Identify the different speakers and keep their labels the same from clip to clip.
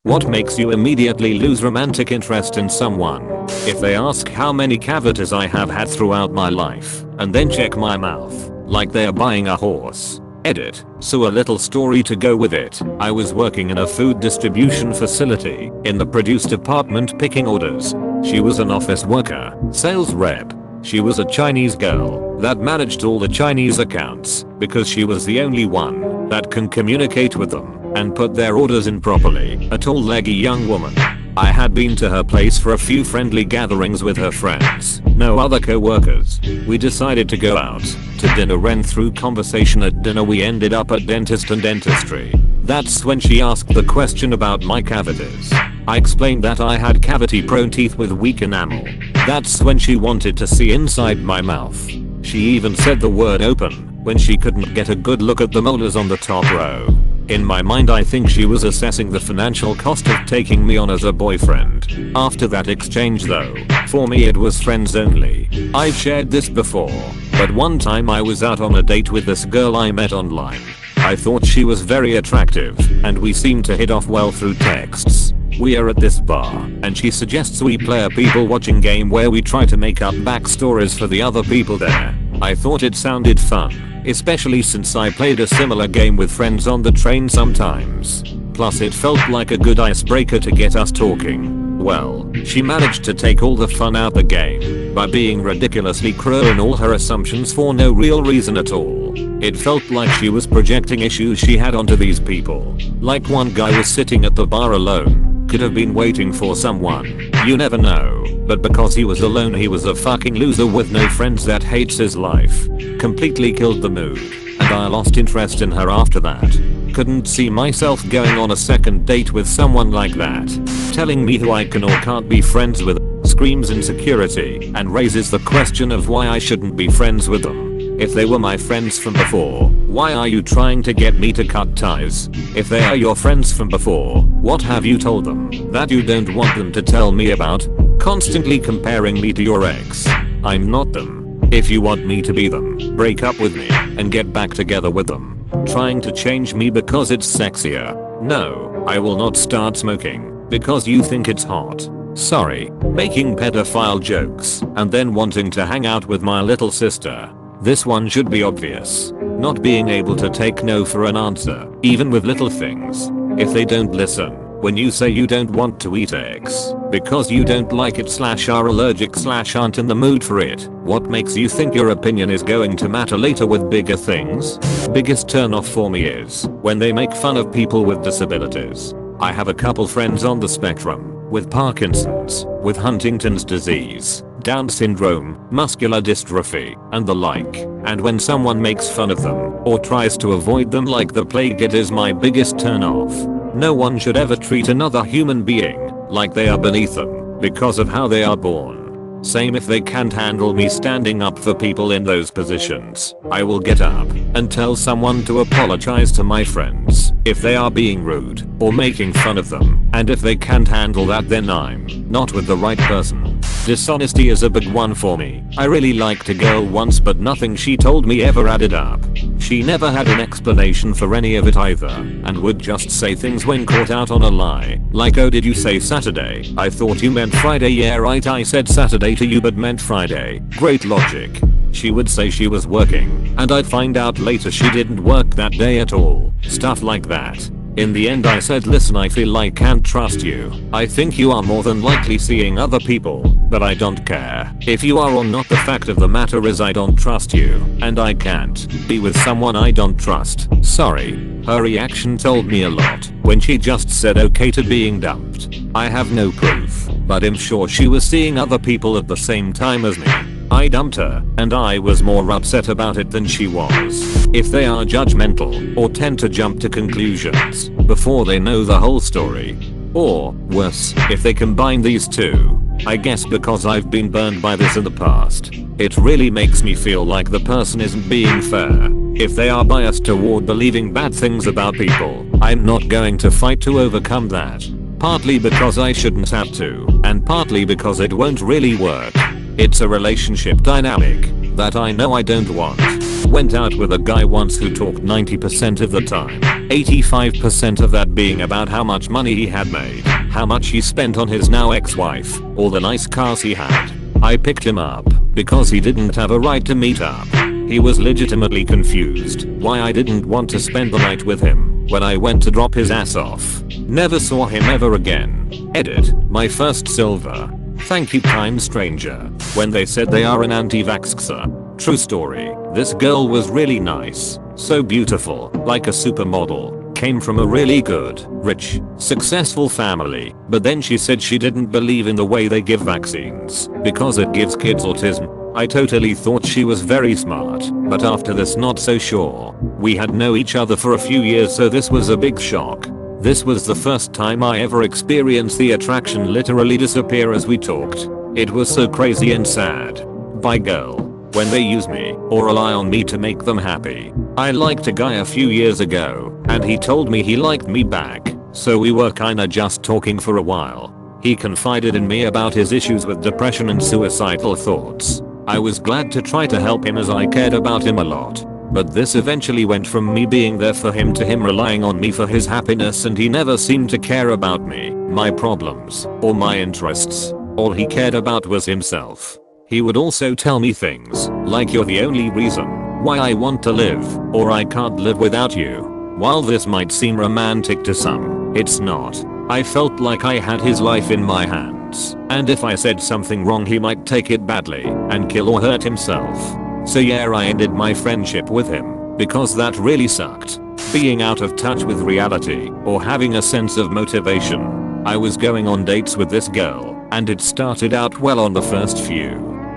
Speaker 1: What makes you immediately lose romantic interest in someone? If they ask how many cavities I have had throughout my life, and then check my mouth, like they are buying a horse. Edit. So a little story to go with it. I was working in a food distribution facility, in the produce department picking orders. She was an office worker, sales rep. She was a Chinese girl that managed all the Chinese accounts because she was the only one that can communicate with them and put their orders in properly. A tall leggy young woman. I had been to her place for a few friendly gatherings with her friends, no other co-workers. We decided to go out to dinner, and through conversation at dinner we ended up at dentist and dentistry. That's when she asked the question about my cavities. I explained that I had cavity-prone teeth with weak enamel. That's when she wanted to see inside my mouth. She even said the word open when she couldn't get a good look at the molars on the top row. In my mind I think she was assessing the financial cost of taking me on as a boyfriend. After that exchange though, for me it was friends only. I've shared this before, but one time I was out on a date with this girl I met online. I thought she was very attractive, and we seemed to hit off well through texts. We are at this bar, and she suggests we play a people watching game where we try to make up backstories for the other people there. I thought it sounded fun, especially since I played a similar game with friends on the train sometimes. Plus it felt like a good icebreaker to get us talking. Well, she managed to take all the fun out the game by being ridiculously cruel in all her assumptions for no real reason at all. It felt like she was projecting issues she had onto these people. Like one guy was sitting at the bar alone. Could have been waiting for someone. You never know. But because he was alone he was a fucking loser with no friends that hates his life. Completely killed the mood. And I lost interest in her after that. Couldn't see myself going on a second date with someone like that. Telling me who I can or can't be friends with screams insecurity and raises the question of why I shouldn't be friends with them. If they were my friends from before, why are you trying to get me to cut ties? If they are your friends from before, what have you told them that you don't want them to tell me about? Constantly comparing me to your ex. I'm not them. If you want me to be them, break up with me and get back together with them. Trying to change me because it's sexier. No, I will not start smoking because you think it's hot. Sorry. Making pedophile jokes and then wanting to hang out with my little sister. This one should be obvious. Not being able to take no for an answer, even with little things. If they don't listen, when you say you don't want to eat eggs, because you don't like it / are allergic / aren't in the mood for it, what makes you think your opinion is going to matter later with bigger things? Biggest turn off for me is when they make fun of people with disabilities. I have a couple friends on the spectrum, with Parkinson's, with Huntington's disease, Down syndrome, muscular dystrophy, and the like, and when someone makes fun of them, or tries to avoid them like the plague, it is my biggest turn off. No one should ever treat another human being like they are beneath them because of how they are born. Same if they can't handle me standing up for people in those positions. I will get up and tell someone to apologize to my friends if they are being rude or making fun of them, and if they can't handle that then I'm not with the right person. Dishonesty is a big one for me. I really liked a girl once but nothing she told me ever added up. She never had an explanation for any of it either, and would just say things when caught out on a lie. Like, oh, did you say Saturday? I thought you meant Friday. Yeah right, I said Saturday to you but meant Friday. Great logic. She would say she was working, and I'd find out later she didn't work that day at all. Stuff like that. In the end I said, listen, I feel I can't trust you. I think you are more than likely seeing other people, but I don't care if you are or not. The fact of the matter is I don't trust you, and I can't be with someone I don't trust. Sorry. Her reaction told me a lot when she just said okay to being dumped. I have no proof, but I'm sure she was seeing other people at the same time as me. I dumped her, and I was more upset about it than she was. If they are judgmental, or tend to jump to conclusions before they know the whole story. Or, worse, if they combine these two. I guess because I've been burned by this in the past. It really makes me feel like the person isn't being fair. If they are biased toward believing bad things about people, I'm not going to fight to overcome that. Partly because I shouldn't have to, and partly because it won't really work. It's a relationship dynamic. that I know I don't want. Went out with a guy once who talked 90% of the time, 85% of that being about how much money he had made, how much he spent on his now ex-wife, all the nice cars he had. I picked him up because he didn't have a right to meet up. He was legitimately confused why I didn't want to spend the night with him when I went to drop his ass off. Never saw him ever again. Edit, my first silver. Thank you, kind stranger. When they said they are an anti-vaxxer. True story. This girl was really nice. So beautiful, like a supermodel. Came from a really good, rich, successful family, but then she said she didn't believe in the way they give vaccines because it gives kids autism. I totally thought she was very smart, but after this not so sure. We had known each other for a few years, so this was a big shock. This was the first time I ever experienced the attraction literally disappear as we talked. It was so crazy and sad. Bye girl. When they use me or rely on me to make them happy. I liked a guy a few years ago and he told me he liked me back, so we were kinda just talking for a while. He confided in me about his issues with depression and suicidal thoughts. I was glad to try to help him as I cared about him a lot. But this eventually went from me being there for him to him relying on me for his happiness, and he never seemed to care about me, my problems, or my interests. All he cared about was himself. He would also tell me things like you're the only reason why I want to live, or I can't live without you. While this might seem romantic to some, it's not. I felt like I had his life in my hands, and if I said something wrong he might take it badly and kill or hurt himself. So yeah, I ended my friendship with him because that really sucked. Being out of touch with reality or having a sense of motivation. I was going on dates with this girl and it started out well on the first few.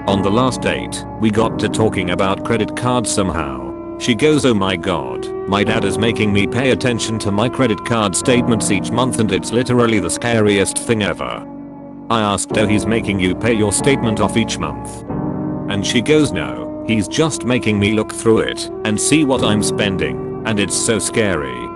Speaker 1: On the last date, we got to talking about credit cards somehow. She goes, oh my god, my dad is making me pay attention to my credit card statements each month and it's literally the scariest thing ever. I asked, oh, he's making you pay your statement off each month? And she goes, no, he's just making me look through it and see what I'm spending, and it's so scary.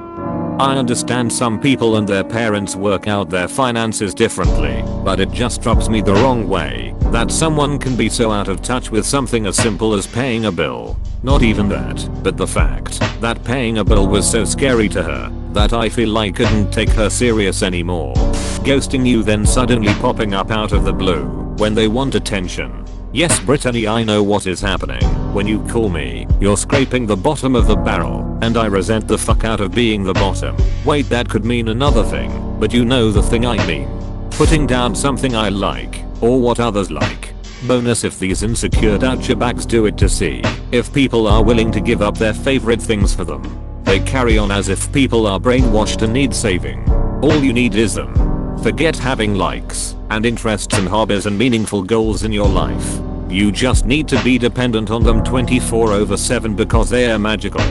Speaker 1: I understand some people and their parents work out their finances differently, but it just rubs me the wrong way that someone can be so out of touch with something as simple as paying a bill. Not even that, but the fact that paying a bill was so scary to her that I feel I couldn't take her serious anymore. Ghosting you, then suddenly popping up out of the blue when they want attention. Yes, Brittany, I know what is happening. When you call me, you're scraping the bottom of the barrel, and I resent the fuck out of being the bottom. Wait, that could mean another thing, but you know the thing I mean. Putting down something I like, or what others like. Bonus if these insecure douchebags do it to see if people are willing to give up their favorite things for them. They carry on as if people are brainwashed and need saving. All you need is them. Forget having likes and interests and hobbies and meaningful goals in your life. You just need to be dependent on them 24/7 because they are magical.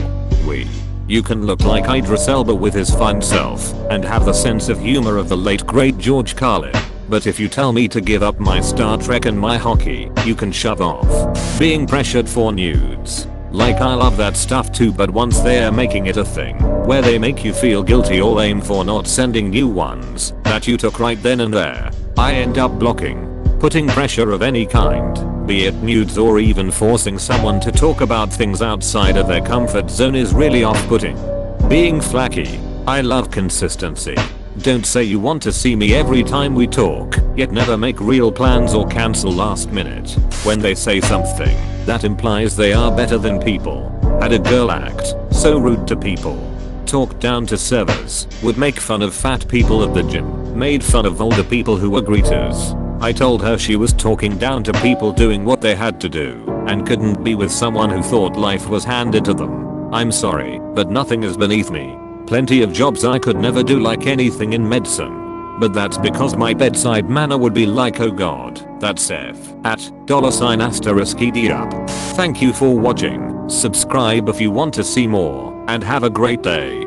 Speaker 1: You can look like Idris Elba with his fun self and have the sense of humor of the late great George Carlin. But if you tell me to give up my Star Trek and my hockey, you can shove off. Being pressured for nudes. Like, I love that stuff too, but once they're making it a thing where they make you feel guilty or aim for not sending new ones that you took right then and there, I end up blocking. Putting pressure of any kind, be it nudes or even forcing someone to talk about things outside of their comfort zone, is really off-putting. Being flaky. I love consistency. Don't say you want to see me every time we talk, yet never make real plans or cancel last minute. When they say something, that implies they are better than people. Had a girl act so rude to people. Talked down to servers, would make fun of fat people at the gym, made fun of older people who were greeters. I told her she was talking down to people doing what they had to do, and couldn't be with someone who thought life was handed to them. I'm sorry, but nothing is beneath me. Plenty of jobs I could never do, like anything in medicine. But that's because my bedside manner would be like, oh god, that's F at $**ED up. Thank you for watching. Subscribe if you want to see more, and have a great day.